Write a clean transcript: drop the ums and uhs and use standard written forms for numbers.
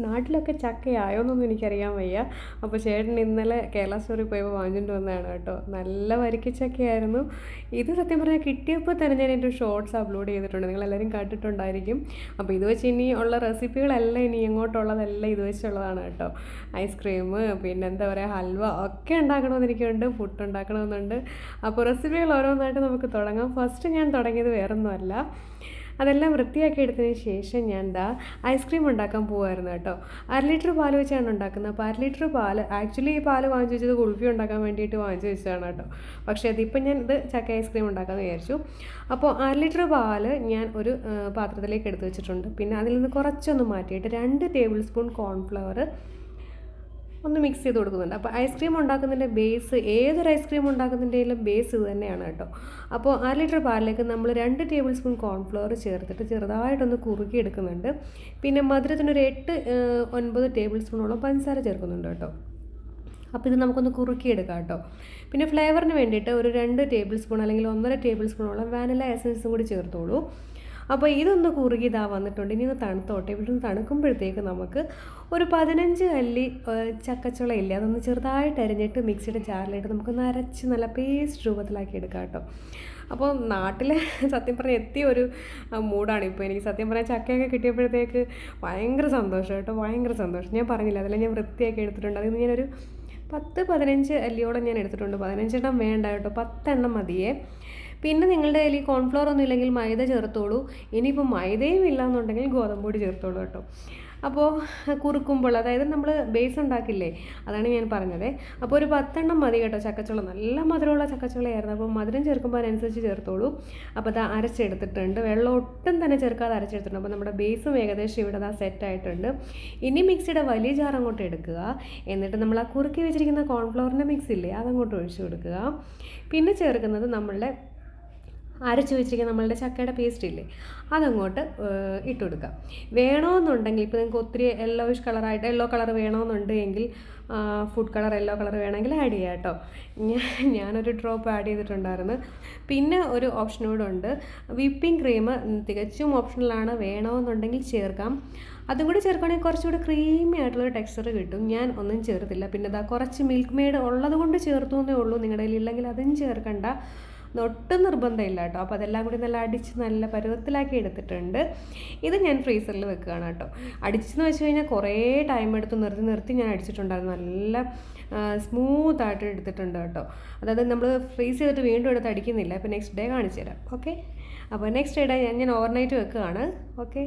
നാട്ടിലൊക്കെ ചക്കയായോന്നൊന്നും എനിക്കറിയാൻ വയ്യ. അപ്പോൾ ചേട്ടൻ ഇന്നലെ കേരള സ്റ്റോറിൽ പോയപ്പോൾ വാങ്ങിച്ചുകൊണ്ട് വന്നതാണ് കേട്ടോ. നല്ല വരിക്കച്ചക്കയായിരുന്നു. ഇത് സത്യം പറഞ്ഞാൽ കിട്ടിയപ്പോൾ തന്നെ ഞാൻ എൻ്റെ ഷോർട്സ് അപ്ലോഡ് ചെയ്തിട്ടുണ്ട്, നിങ്ങളെല്ലാവരും കണ്ടിട്ടുണ്ടായിരിക്കും. അപ്പോൾ ഇത് വെച്ച് ഇനി ഉള്ള റെസിപ്പികളെല്ലാം ഇനി ഇങ്ങോട്ടുള്ളതെല്ലാം ഇത് വെച്ചുള്ളതാണ് കേട്ടോ. ഐസ്ക്രീം, പിന്നെ എന്താ പറയുക, ഹൽവ ഒക്കെ ഉണ്ടാക്കണമെന്ന് എനിക്കുണ്ട്, പുട്ട് ഉണ്ടാക്കണമെന്നുണ്ട്. അപ്പോൾ റെസിപ്പികൾ ഓരോന്നായിട്ട് നമുക്ക് തുടങ്ങാം. ഫസ്റ്റ് ഞാൻ തുടങ്ങിയത് വേറൊന്നുമല്ല, അതെല്ലാം വൃത്തിയാക്കി എടുത്തതിന് ശേഷം ഞാൻ ഐസ്ക്രീം ഉണ്ടാക്കാൻ പോകുമായിരുന്നു കേട്ടോ. 1/2 ലിറ്റർ പാൽ വെച്ചാണ് ഉണ്ടാക്കുന്നത്. അപ്പോൾ 1/2 ലിറ്റർ പാൽ, ആക്ച്വലി ഈ പാൽ വാങ്ങിച്ചു വെച്ചത് കുൾഫി ഉണ്ടാക്കാൻ വേണ്ടിയിട്ട് വാങ്ങിച്ചു വെച്ചതാണ് കേട്ടോ. പക്ഷേ അതിപ്പം ഞാൻ ഇത് ചക്ക ഐസ്ക്രീം ഉണ്ടാക്കാമെന്ന് വിചാരിച്ചു. അപ്പോൾ 1/2 ലിറ്റർ പാൽ ഞാൻ ഒരു പാത്രത്തിലേക്ക് എടുത്ത് വെച്ചിട്ടുണ്ട്. പിന്നെ അതിൽ നിന്ന് കുറച്ചൊന്ന് മാറ്റിയിട്ട് 2 ടേബിൾ സ്പൂൺ കോൺഫ്ലവർ ഒന്ന് മിക്സ് ചെയ്ത് കൊടുക്കുന്നുണ്ട്. അപ്പോൾ ഐസ്ക്രീം ഉണ്ടാക്കുന്നതിൻ്റെ ബേസ്, ഏതൊരു ഐസ്ക്രീം ഉണ്ടാക്കുന്നതിൻ്റെയും ബേസ് ഇത് തന്നെയാണ് കേട്ടോ. അപ്പോൾ 1/2 ലിറ്റർ പാലിലേക്ക് നമ്മൾ 2 ടേബിൾ സ്പൂൺ കോൺഫ്ലവർ ചേർത്തിട്ട് ചെറുതായിട്ടൊന്ന് കുറുക്കി എടുക്കുന്നുണ്ട്. പിന്നെ മധുരത്തിനൊരു 8-9 ടേബിൾ സ്പൂണോളം പഞ്ചസാര ചേർക്കുന്നുണ്ട് കേട്ടോ. അപ്പോൾ ഇത് നമുക്കൊന്ന് കുറുക്കിയെടുക്കാം കേട്ടോ. പിന്നെ ഫ്ലേവറിന് വേണ്ടിയിട്ട് ഒരു 2 ടേബിൾ സ്പൂൺ അല്ലെങ്കിൽ 1.5 ടേബിൾ സ്പൂണോളം വാനില എസൻസും കൂടി ചേർത്തോളൂ. അപ്പോൾ ഇതൊന്ന് കുറുകി വന്നിട്ടുണ്ട്. ഇനി ഒന്ന് തണുത്തോട്ടെ. ഇവിടെ നിന്ന് തണുക്കുമ്പോഴത്തേക്ക് നമുക്ക് ഒരു 15 അല്ലി ചക്കച്ചുള ഇല്ലേ, അതൊന്ന് ചെറുതായിട്ട് അരിഞ്ഞിട്ട് മിക്സിയുടെ ജാറിലിട്ട് നമുക്കൊന്ന് അരച്ച് നല്ല പേസ്റ്റ് രൂപത്തിലാക്കി എടുക്കാം കേട്ടോ. അപ്പോൾ നാട്ടിൽ സത്യം പറഞ്ഞാൽ എത്തിയ ഒരു മൂഡാണ് ഇപ്പോൾ എനിക്ക്. സത്യം പറഞ്ഞാൽ ചക്കയൊക്കെ കിട്ടിയപ്പോഴത്തേക്ക് ഭയങ്കര സന്തോഷം കേട്ടോ, ഭയങ്കര സന്തോഷം. ഞാൻ പറഞ്ഞില്ല, അതെല്ലാം ഞാൻ വൃത്തിയാക്കി എടുത്തിട്ടുണ്ട്. അതിൽ നിന്ന് ഞാനൊരു 10-15 അല്ലിയോളം ഞാൻ എടുത്തിട്ടുണ്ട്. 15 എണ്ണം വേണ്ട കേട്ടോ, 10 എണ്ണം മതിയേ. പിന്നെ നിങ്ങളുടെ കയ്യിൽ ഈ കോൺഫ്ലോർ ഒന്നും ഇല്ലെങ്കിൽ മൈദ ചേർത്തോളൂ. ഇനിയിപ്പോൾ മൈദയും ഇല്ല എന്നുണ്ടെങ്കിൽ ഗോതമ്പ് പൊടി ചേർത്തോളൂ കേട്ടോ. അപ്പോൾ കുറുക്കുമ്പോൾ, അതായത് നമ്മൾ ബേസ് ഉണ്ടാക്കില്ലേ, അതാണ് ഞാൻ പറഞ്ഞത്. അപ്പോൾ ഒരു 10 എണ്ണം മതി കേട്ടോ ചക്കച്ചുള. നല്ല മധുരമുള്ള ചക്കച്ചുളയായിരുന്നു. അപ്പോൾ മധുരം ചേർക്കുമ്പോൾ അതിനനുസരിച്ച് ചേർത്തോളൂ. അപ്പോൾ അത് അരച്ചെടുത്തിട്ടുണ്ട്, വെള്ളം ഒട്ടും തന്നെ ചേർക്കാതെ അരച്ചെടുത്തിട്ടുണ്ട്. അപ്പോൾ നമ്മുടെ ബേസും ഏകദേശം ഇവിടെ സെറ്റായിട്ടുണ്ട്. ഇനി മിക്സിയുടെ വലിയ ജാർ അങ്ങോട്ട് എടുക്കുക. എന്നിട്ട് നമ്മൾ ആ കുറുക്കി വെച്ചിരിക്കുന്ന കോൺഫ്ലവറിൻ്റെ മിക്സ് ഇല്ലേ, അതങ്ങോട്ട് ഒഴിച്ചു കൊടുക്കുക. പിന്നെ ചേർക്കുന്നത് നമ്മളുടെ അരച്ച് വെച്ചിരിക്കുന്ന നമ്മളുടെ ചക്കയുടെ പേസ്റ്റ് ഇല്ലേ, അതങ്ങോട്ട് ഇട്ട് കൊടുക്കുക. വേണമെന്നുണ്ടെങ്കിൽ ഇപ്പോൾ നിങ്ങൾക്ക് ഒത്തിരി യെല്ലോ കളർ വേണമെന്നുണ്ടെങ്കിൽ ഫുഡ് കളർ യെല്ലോ കളർ വേണമെങ്കിൽ ആഡ് ചെയ്യാം കേട്ടോ. ഞാനൊരു ഡ്രോപ്പ് ആഡ് ചെയ്തിട്ടുണ്ടായിരുന്നു. പിന്നെ ഒരു ഓപ്ഷൻ കൂടെ ഉണ്ട്, വിപ്പിംഗ് ക്രീം തികച്ചും ഓപ്ഷണലാണ്, വേണമെന്നുണ്ടെങ്കിൽ ചേർക്കാം. അതും കൂടി ചേർക്കുകയാണെങ്കിൽ കുറച്ചുകൂടി ക്രീമി ആയിട്ടുള്ളൊരു ടെക്സ്ചർ കിട്ടും. ഞാൻ ഒന്നും ചേർത്തില്ല. പിന്നെ കുറച്ച് മിൽക്ക് മെയ്ഡ് ഉള്ളത് കൊണ്ട് ചേർത്തു എന്നേ ഉള്ളൂ. നിങ്ങളുടെ കയ്യിൽ ഇല്ലെങ്കിൽ അതും ചേർക്കണ്ട, ഒട്ടും നിർബന്ധമില്ല കേട്ടോ. അപ്പോൾ അതെല്ലാം കൂടി നല്ല അടിച്ച് നല്ല പരുവത്തിലാക്കി എടുത്തിട്ടുണ്ട്. ഇത് ഞാൻ ഫ്രീസറിൽ വെക്കുകയാണ് കേട്ടോ. അടിച്ചെന്ന് വെച്ച് കഴിഞ്ഞാൽ കുറേ ടൈം എടുത്ത് നിർത്തി ഞാൻ അടിച്ചിട്ടുണ്ടായിരുന്നു. നല്ല സ്മൂത്തായിട്ട് എടുത്തിട്ടുണ്ട് കേട്ടോ. അതായത് നമ്മൾ ഫ്രീസ് ചെയ്തിട്ട് വീണ്ടും എടുത്ത് അടിക്കുന്നില്ല. അപ്പോൾ നെക്സ്റ്റ് ഡേ കാണിച്ചു തരാം. ഓക്കെ, അപ്പോൾ നെക്സ്റ്റ് ഡേ ഞാൻ ഓവർനൈറ്റ് വെക്കുകയാണ്. ഓക്കെ.